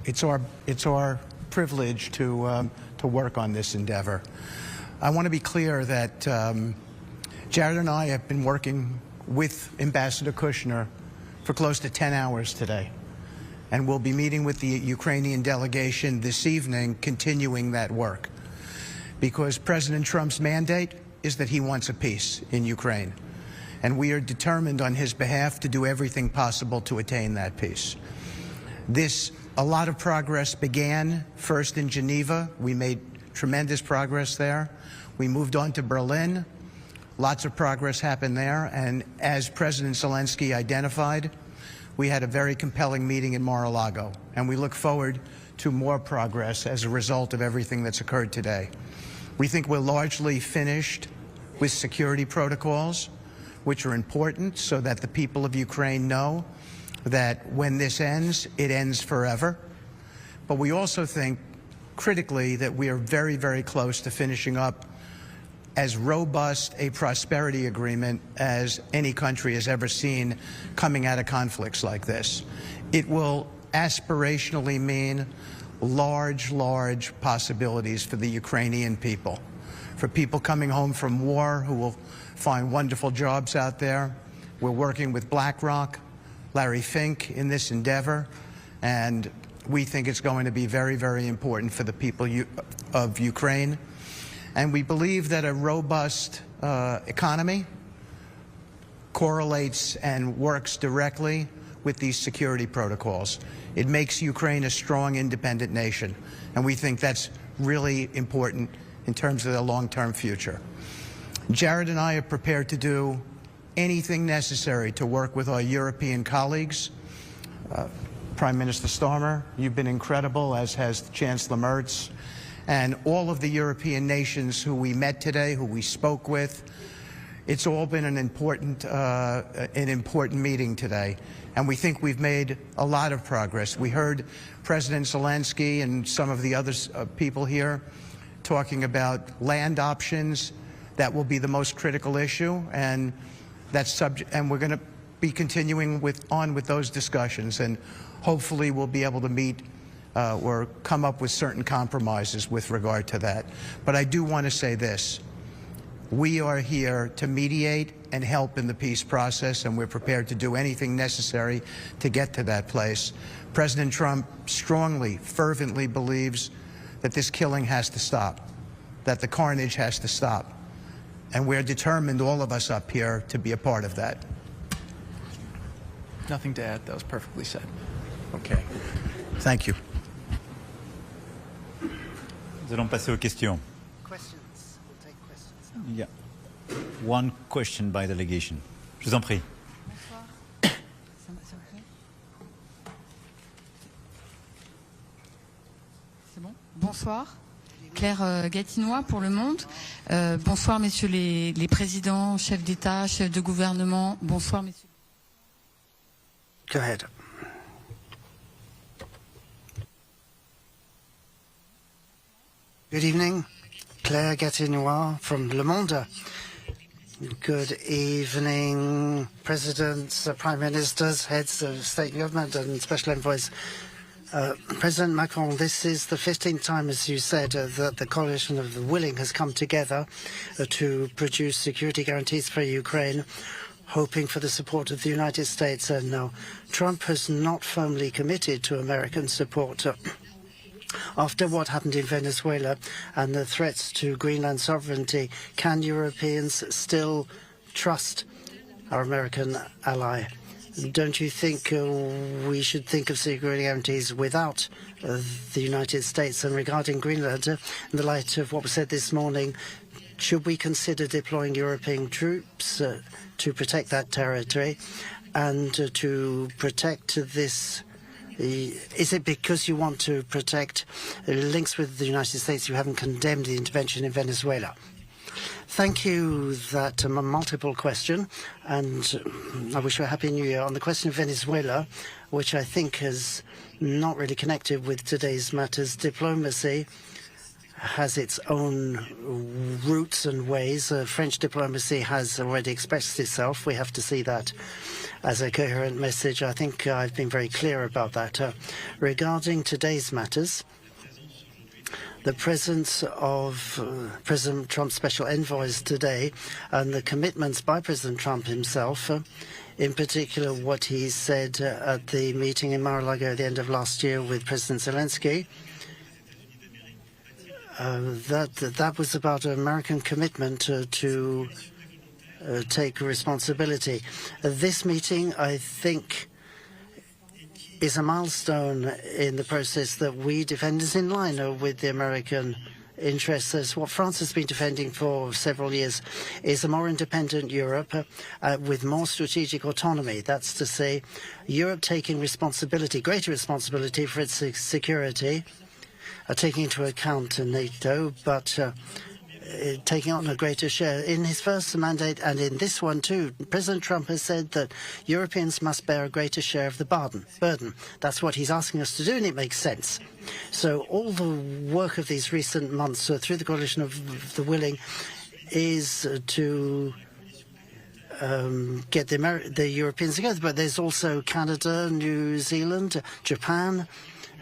it's our privilege to work on this endeavor. I want to be clear that Jared and I have been working with Ambassador Kushner for close to 10 hours today. And we'll be meeting with the Ukrainian delegation this evening, continuing that work. Because President Trump's mandate is that he wants a peace in Ukraine. And we are determined on his behalf to do everything possible to attain that peace. A lot of progress began first in Geneva. We made tremendous progress there. We moved on to Berlin. Lots of progress happened there. And as President Zelensky identified, we had a very compelling meeting in Mar-a-Lago. And we look forward to more progress as a result of everything that's occurred today. We think we're largely finished with security protocols, which are important so that the people of Ukraine know that when this ends, it ends forever. But we also think, critically, that we are very, very close to finishing up as robust a prosperity agreement as any country has ever seen coming out of conflicts like this. It will aspirationally mean large, large possibilities for the Ukrainian people, for people coming home from war who will find wonderful jobs out there. We're working with BlackRock, Larry Fink in this endeavor, and we think it's going to be very, very important for the people of Ukraine. And we believe that a robust economy correlates and works directly with these security protocols. It makes Ukraine a strong, independent nation, and we think that's really important in terms of the long-term future. Jared and I are prepared to do anything necessary to work with our European colleagues. Prime Minister Starmer, you've been incredible, as has Chancellor Merz, and all of the European nations who we met today, who we spoke with. It's all been an important meeting today, and we think we've made a lot of progress. We heard President Zelensky and some of the other people here talking about land options. That will be the most critical issue, and we're going to be continuing on with those discussions, and hopefully we'll be able to meet or come up with certain compromises with regard to that. But I do want to say this. We are here to mediate and help in the peace process, and we're prepared to do anything necessary to get to that place. President Trump strongly, fervently believes that this killing has to stop, that the carnage has to stop. And we're determined, all of us up here, to be a part of that. Nothing to add. That was perfectly said. Okay. Thank you. Nous allons passer aux questions. Questions. We'll take questions now. Yeah. One question by delegation. Je vous en prie. C'est bon? Bonsoir. Claire Gatinois pour Le Monde. Bonsoir messieurs les présidents, chefs d'État, chefs de gouvernement. Bonsoir messieurs. Go ahead. Good evening. Claire Gatinois from Le Monde. Good evening, presidents, prime ministers, heads of state and government and special envoys. President Macron, this is the 15th time, as you said, that the coalition of the willing has come together to produce security guarantees for Ukraine, hoping for the support of the United States. And now Trump has not firmly committed to American support. After what happened in Venezuela and the threats to Greenland sovereignty, can Europeans still trust our American ally? Don't you think we should think of security guarantees without the United States? And regarding Greenland, in the light of what was said this morning, should we consider deploying European troops to protect that territory and to protect this? Is it because you want to protect links with the United States you haven't condemned the intervention in Venezuela? Thank you. That multiple question, and I wish you a happy new year. On the question of Venezuela, which I think is not really connected with today's matters, diplomacy has its own roots and ways. French diplomacy has already expressed itself. We have to see that as a coherent message. I think I've been very clear about that. Regarding today's matters, the presence of President Trump's special envoys today and the commitments by President Trump himself, in particular what he said at the meeting in Mar-a-Lago at the end of last year with President Zelensky, that was about an American commitment to take responsibility. This meeting, I think, is a milestone in the process that we defend is in line with the American interests. As what France has been defending for several years is a more independent Europe with more strategic autonomy. That's to say, Europe taking responsibility, greater responsibility for its security, taking into account NATO, but taking on a greater share. In his first mandate and in this one too, President Trump has said that Europeans must bear a greater share of the burden. That's what he's asking us to do, and it makes sense. So all the work of these recent months through the Coalition of the Willing is to get the Europeans together. But there's also Canada, New Zealand, Japan,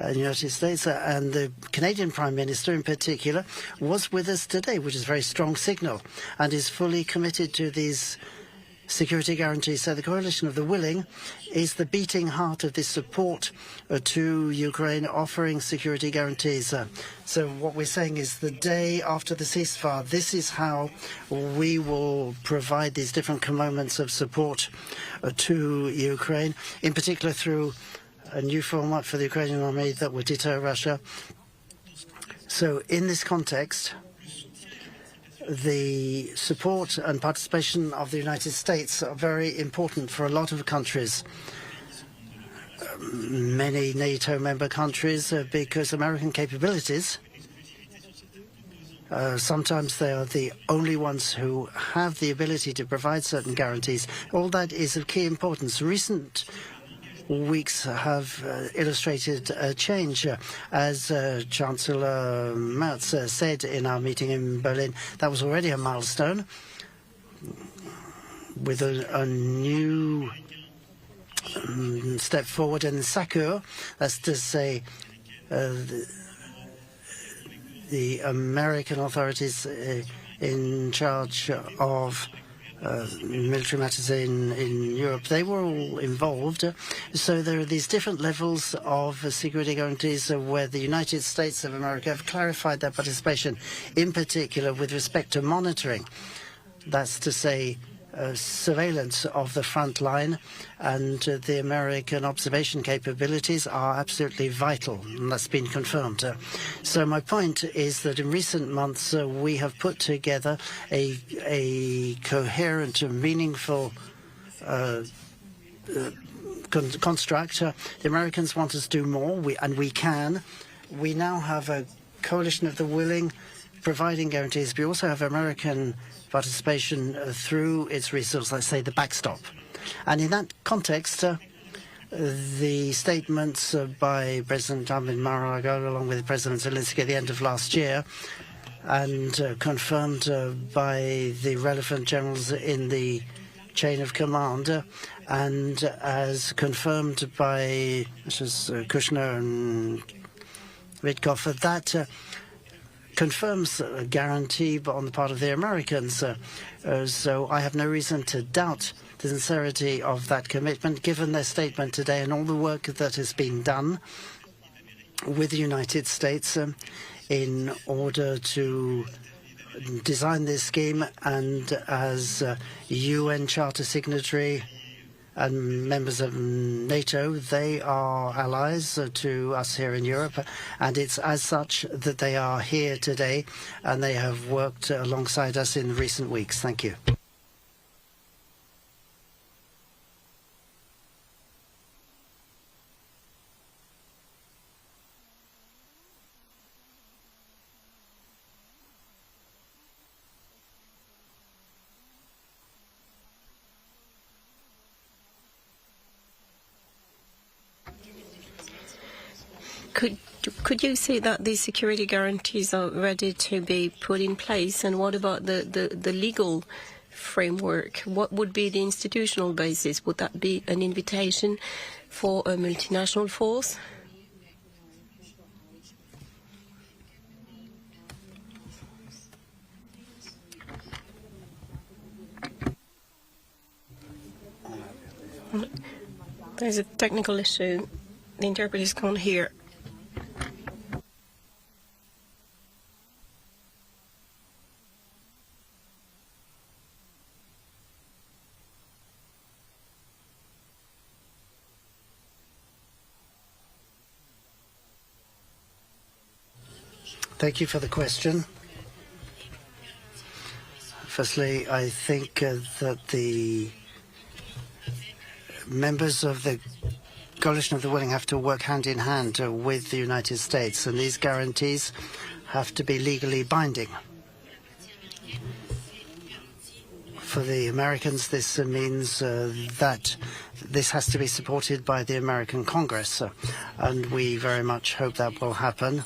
the United States, and the Canadian Prime Minister in particular was with us today, which is a very strong signal, and is fully committed to these security guarantees. So the Coalition of the Willing is the beating heart of this support to Ukraine, offering security guarantees. So what we're saying is the day after the ceasefire, this is how we will provide these different moments of support to Ukraine, in particular through a new format for the Ukrainian army that would deter Russia. So in this context, the support and participation of the United States are very important for a lot of countries, many NATO member countries, because American capabilities, sometimes they are the only ones who have the ability to provide certain guarantees. All that is of key importance. Recent weeks have illustrated a change. As Chancellor Merz said in our meeting in Berlin, that was already a milestone with a new step forward in SACEUR. That's to say, the American authorities in charge of military matters in Europe, they were all involved. So there are these different levels of security guarantees where the United States of America have clarified their participation, in particular with respect to monitoring. That's to say, surveillance of the front line, and the American observation capabilities are absolutely vital, and that's been confirmed. So my point is that in recent months we have put together a coherent and meaningful construct. The Americans want us to do more, and we can. We now have a coalition of the willing providing guarantees. We also have American participation through its resources, let's say the backstop. And in that context, the statements by President Trump in Mar-a-Lago, along with President Zelensky at the end of last year, and confirmed by the relevant generals in the chain of command, and as confirmed by Mrs. Kushner and Witkoff, that confirms a guarantee on the part of the Americans. So I have no reason to doubt the sincerity of that commitment, given their statement today and all the work that has been done with the United States in order to design this scheme. And as UN Charter signatory and members of NATO, they are allies to us here in Europe, and it's as such that they are here today, and they have worked alongside us in recent weeks. Thank you. Could you say that these security guarantees are ready to be put in place? And what about the legal framework, what would be the institutional basis? Would that be an invitation for a multinational force? There's a technical issue. The interpreters can't hear. Thank you for the question. Firstly, I think that the members of the Coalition of the Willing have to work hand in hand with the United States, and these guarantees have to be legally binding. For the Americans, this means that this has to be supported by the American Congress, and we very much hope that will happen.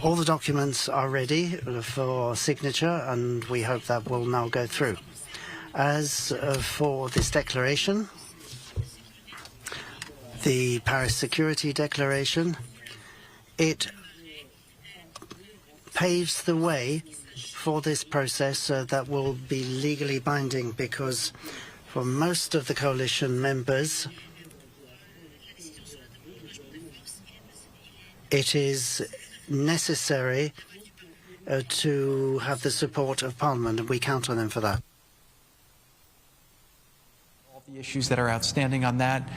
All the documents are ready for signature, and we hope that will now go through. As for this declaration, the Paris Security Declaration, it paves the way for this process that will be legally binding, because for most of the coalition members, it is necessary to have the support of Parliament, and we count on them for that. All the issues that are outstanding on that,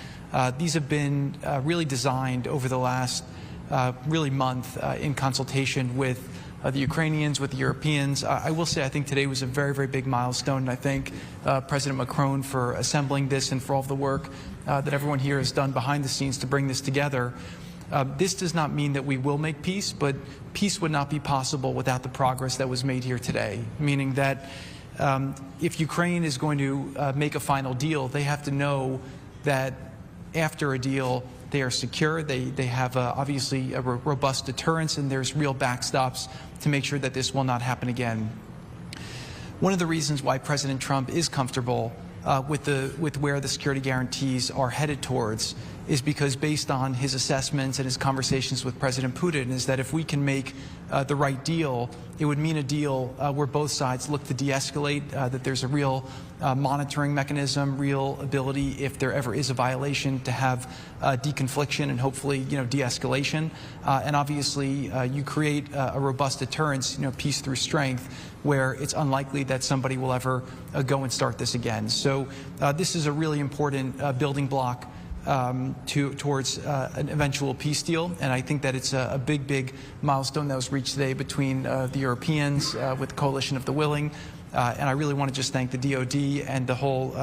these have been really designed over the last really month in consultation with the Ukrainians, with the Europeans. I will say I think today was a very, very big milestone, and I thank President Macron for assembling this and for all of the work that everyone here has done behind the scenes to bring this together. This does not mean that we will make peace, but peace would not be possible without the progress that was made here today, meaning that if Ukraine is going to make a final deal, they have to know that after a deal, they are secure, they have obviously a robust deterrence, and there's real backstops to make sure that this will not happen again. One of the reasons why President Trump is comfortable with where the security guarantees are headed towards is because, based on his assessments and his conversations with President Putin, is that if we can make the right deal, it would mean a deal where both sides look to de-escalate, that there's a real monitoring mechanism, real ability, if there ever is a violation, to have deconfliction and hopefully, de-escalation. And obviously, you create a robust deterrence, peace through strength, where it's unlikely that somebody will ever go and start this again. So this is a really important building block towards an eventual peace deal, and I think that it's a big, big milestone that was reached today between the Europeans with the Coalition of the Willing, and I really want to just thank the DoD and the whole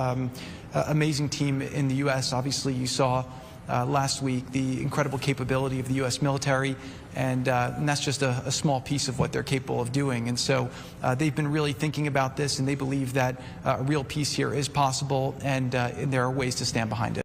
amazing team in the U.S. Obviously, you saw last week the incredible capability of the U.S. military, and that's just a small piece of what they're capable of doing. And so they've been really thinking about this, and they believe that a real peace here is possible, and there are ways to stand behind it.